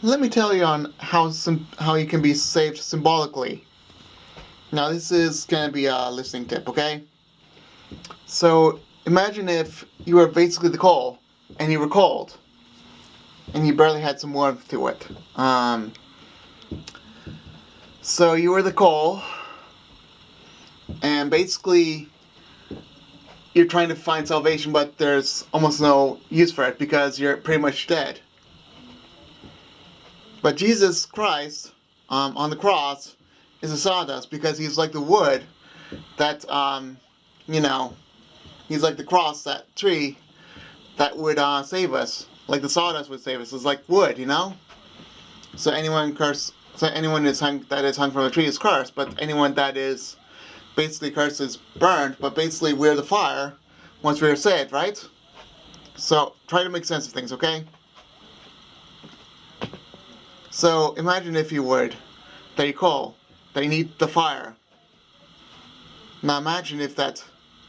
let me tell you on how you can be saved symbolically. Now this is gonna be a listening tip, okay? So imagine if you were basically the coal, and you were cold, and you barely had some warmth to it. So you were the coal, and basically you're trying to find salvation, but there's almost no use for it because you're pretty much dead. But Jesus Christ, on the cross, is a sawdust because he's like the wood that, you know, he's like the cross, that tree that would save us, like the sawdust would save us. It's like wood, you know. So anyone that is hung from a tree is cursed, but anyone that is basically cursed is burned. But basically, we're the fire once we're saved, right? So try to make sense of things, okay? So imagine, if you would, that you coal, that you need the fire. Now imagine if that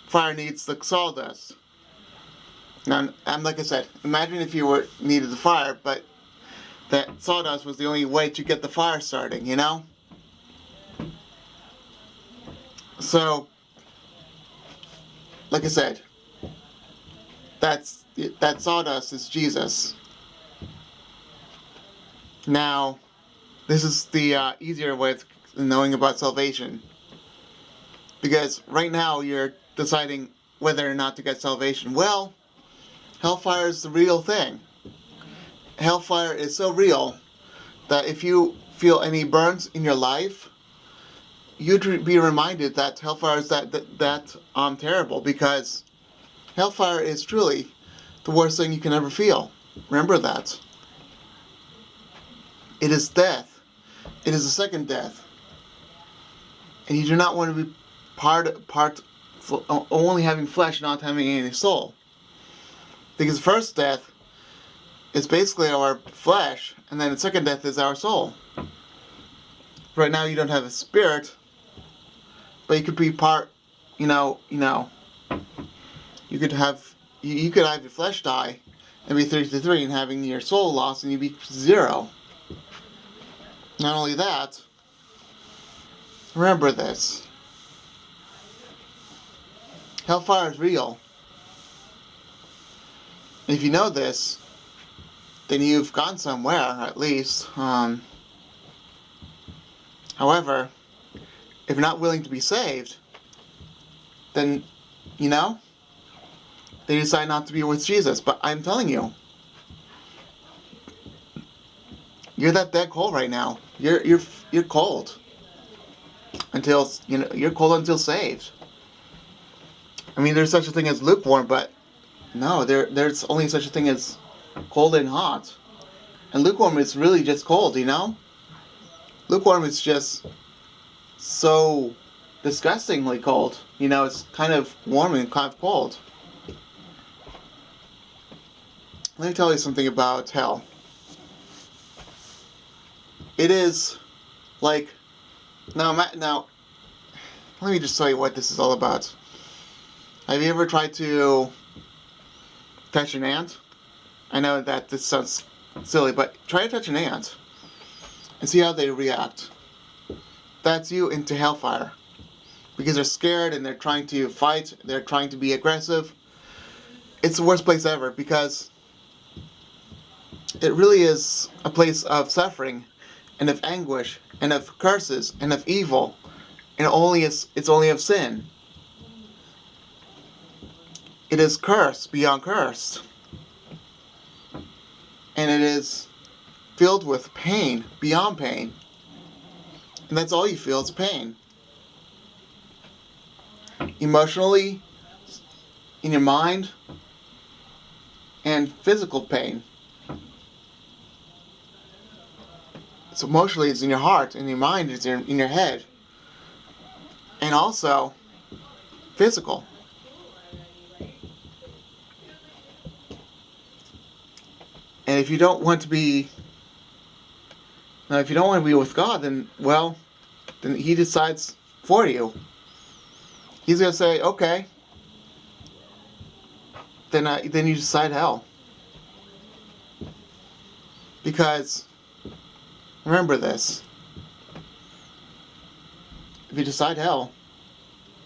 fire needs the sawdust. Now, like I said, imagine if you needed the fire, but that sawdust was the only way to get the fire starting, you know? So, like I said, that sawdust is Jesus. Now, this is the easier way of knowing about salvation. Because right now you're deciding whether or not to get salvation. Well, hellfire is the real thing. Hellfire is so real that if you feel any burns in your life, you'd be reminded that hellfire is that terrible, because hellfire is truly the worst thing you can ever feel. Remember that. It is death. It is the second death. And you do not want to be part only having flesh, not having any soul. Because the first death is basically our flesh, and then the second death is our soul. Right now you don't have a spirit, but you could be part, you could have your flesh die and be 33 and having your soul lost and you'd be 0. Not only that, remember this. Hellfire is real. And if you know this, then you've gone somewhere, at least. However, if you're not willing to be saved, then, they decide not to be with Jesus. But I'm telling you, you're that dead cold right now. You're cold until you're cold until saved. I mean, there's such a thing as lukewarm, but no, there's only such a thing as cold and hot. And lukewarm is really just cold, Lukewarm is just so disgustingly cold. It's kind of warm and kind of cold. Let me tell you something about hell. It is like now. Let me just tell you what this is all about. Have you ever tried to touch an ant? I know that this sounds silly, but try to touch an ant and see how they react. That's you into hellfire. Because they're scared and they're trying to fight, they're trying to be aggressive. It's the worst place ever, because it really is a place of suffering and of anguish and of curses and of evil, and it's only of sin. It is cursed beyond cursed. And it is filled with pain beyond pain. And that's all you feel is pain. Emotionally, in your mind, and physical pain. So emotionally, it's in your heart, in your mind, it's in your head. And also, physical. And if you don't want to be with God, then He decides for you. He's going to say, okay, then you decide hell. Because Remember this. If you decide hell,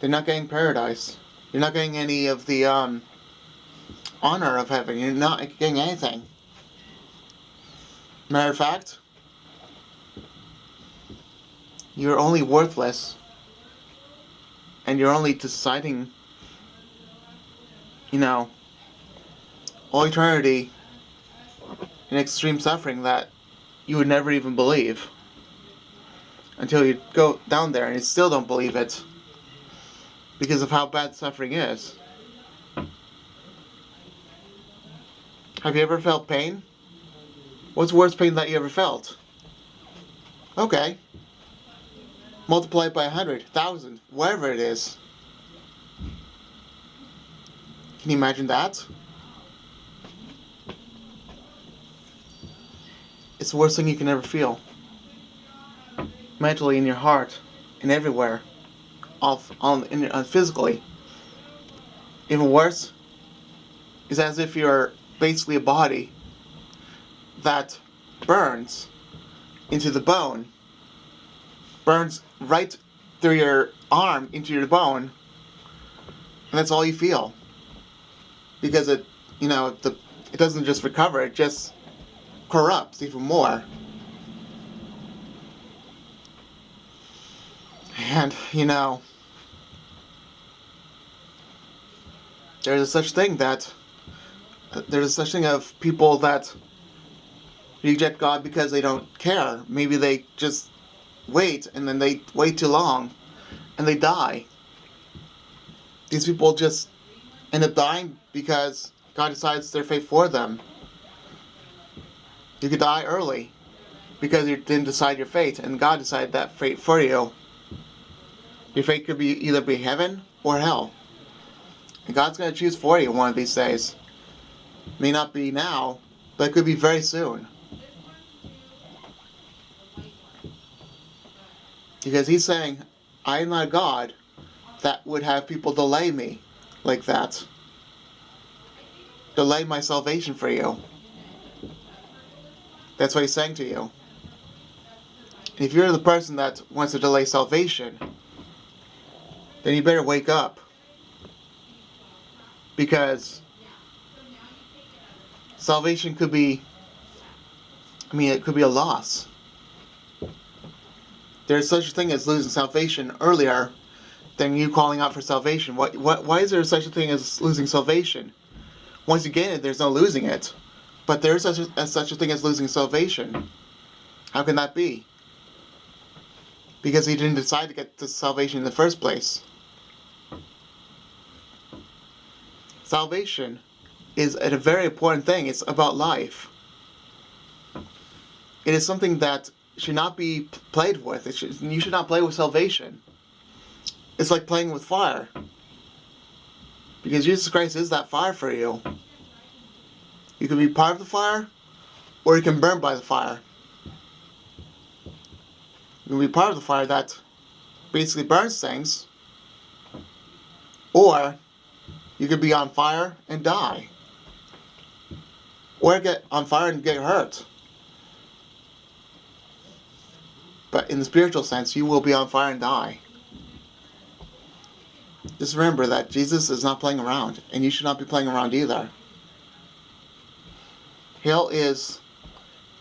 you're not getting paradise. You're not getting any of the honor of heaven. You're not getting anything. Matter of fact, you're only worthless, and you're only deciding, all eternity in extreme suffering that you would never even believe until you go down there and you still don't believe it because of how bad suffering is. Have you ever felt pain? What's the worst pain that you ever felt? Okay. Multiply it by 100, 1,000, whatever it is. Can you imagine that? It's the worst thing you can ever feel. Mentally, in your heart, and everywhere. Physically. Even worse is as if you're basically a body that burns into the bone, burns right through your arm into your bone, and that's all you feel. Because it doesn't just recover, it just corrupts even more. And, there's a such thing of people that reject God because they don't care. Maybe they just wait, and then they wait too long, and they die. These people just end up dying because God decides their fate for them. You could die early because you didn't decide your fate, and God decided that fate for you. Your fate could be either be heaven or hell. And God's going to choose for you one of these days. May not be now, but it could be very soon. Because He's saying, I am not a God that would have people delay me like that. Delay my salvation for you. That's what He's saying to you. And if you're the person that wants to delay salvation, then you better wake up. Because salvation could be, it could be a loss. There's such a thing as losing salvation earlier than you calling out for salvation. Why is there such a thing as losing salvation? Once you get it, there's no losing it. But there is such a thing as losing salvation. How can that be? Because you didn't decide to get to salvation in the first place. Salvation is a very important thing. It's about life. It is something that should not be played with. You should not play with salvation. It's like playing with fire. Because Jesus Christ is that fire for you. You can be part of the fire, or you can burn by the fire. You can be part of the fire that basically burns things, or you could be on fire and die. Or get on fire and get hurt. But in the spiritual sense, you will be on fire and die. Just remember that Jesus is not playing around, and you should not be playing around either. Hell is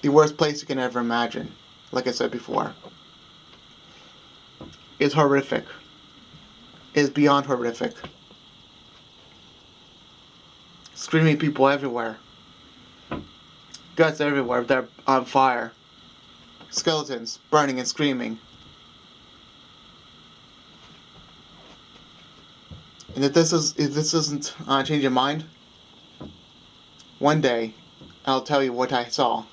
the worst place you can ever imagine, like I said before. It's horrific. It is beyond horrific. Screaming people everywhere. Guts everywhere, they're on fire. Skeletons burning and screaming. And if this doesn't change your mind, one day I'll tell you what I saw.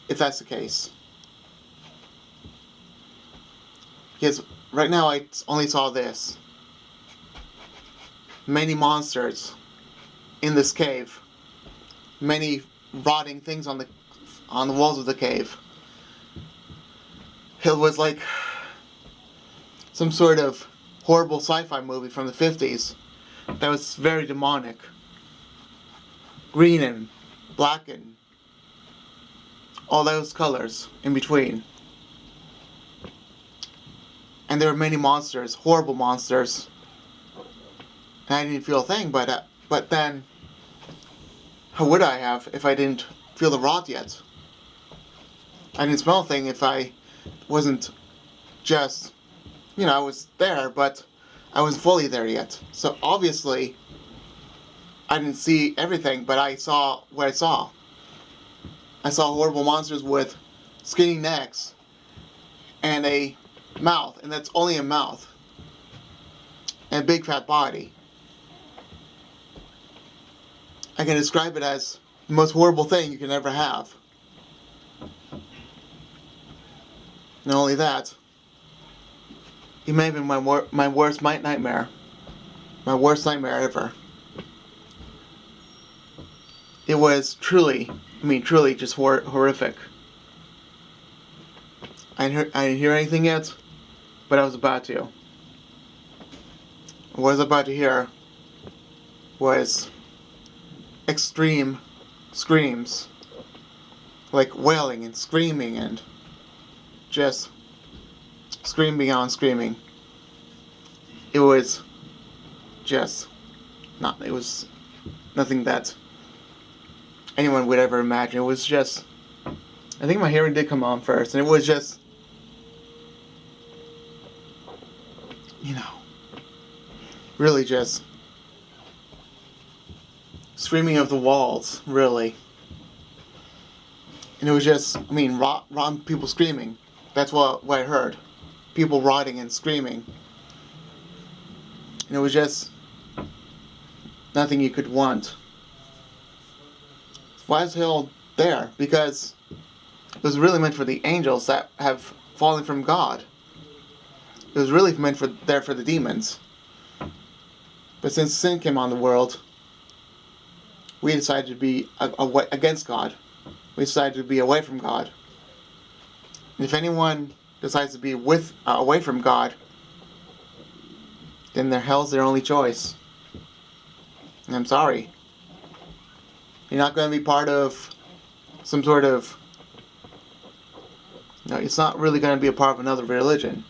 If that's the case. Because right now I only saw this. Many monsters in this cave. Many rotting things on the walls of the cave. It was like some sort of horrible sci-fi movie from the 50s that was very demonic. Green and black and all those colors in between. And there were many monsters, horrible monsters. And I didn't feel a thing, but then, how would I have if I didn't feel the rot yet? I didn't smell a thing if I wasn't just, I was there, but I wasn't fully there yet. So obviously, I didn't see everything, but I saw what I saw. I saw horrible monsters with skinny necks and a mouth, and that's only a mouth, and a big fat body. I can describe it as the most horrible thing you can ever have. Not only that, it may have been my worst nightmare. My worst nightmare ever. It was truly just horrific. I didn't hear anything yet, but I was about to. What I was about to hear was extreme screams, like wailing and screaming and just scream beyond screaming. It was nothing that anyone would ever imagine. It was just, I think my hearing did come on first, and it was just, really just screaming of the walls, really. And it was just, rotten people screaming. That's what I heard. People rotting and screaming. And it was just nothing you could want. Why is hell there? Because it was really meant for the angels that have fallen from God. It was really meant for the demons. But since sin came on the world, we decided to be against God. We decided to be away from God. And if anyone decides to be away from God, then hell's their only choice. And I'm sorry. You're not going to be part of some sort of... it's not really going to be a part of another religion.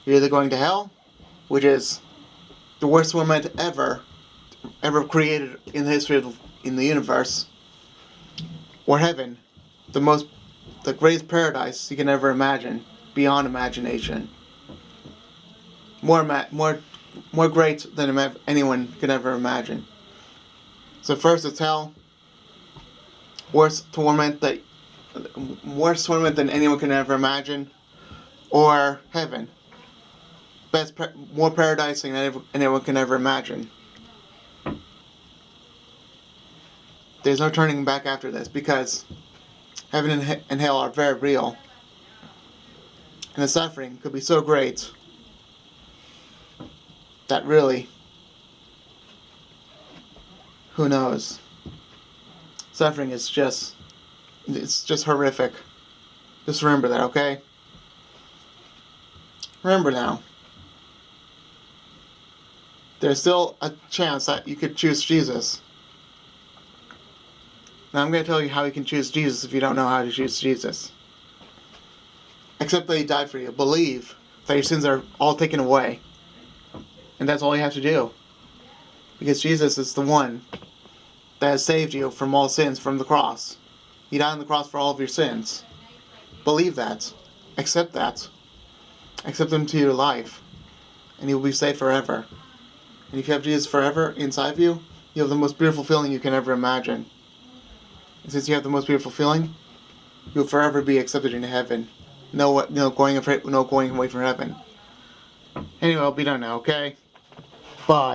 You're either going to hell, which is the worst torment ever created in the history in the universe, or heaven, the greatest paradise you can ever imagine, beyond imagination, more great than anyone can ever imagine. So first it's hell, worse torment than anyone can ever imagine, or heaven, more paradise than anyone can ever imagine. There's no turning back after this, because heaven and hell are very real. And the suffering could be so great that really, who knows? Suffering is just horrific. Just remember that, okay? Remember now. There's still a chance that you could choose Jesus. Now I'm going to tell you how you can choose Jesus if you don't know how to choose Jesus. Accept that He died for you. Believe that your sins are all taken away. And that's all you have to do. Because Jesus is the one that has saved you from all sins from the cross. He died on the cross for all of your sins. Believe that. Accept that. Accept Him to your life. And you will be saved forever. And if you have Jesus forever inside of you, you have the most beautiful feeling you can ever imagine. And since you have the most beautiful feeling, you'll forever be accepted into heaven. No going away from heaven. Anyway, I'll be done now, okay? Bye.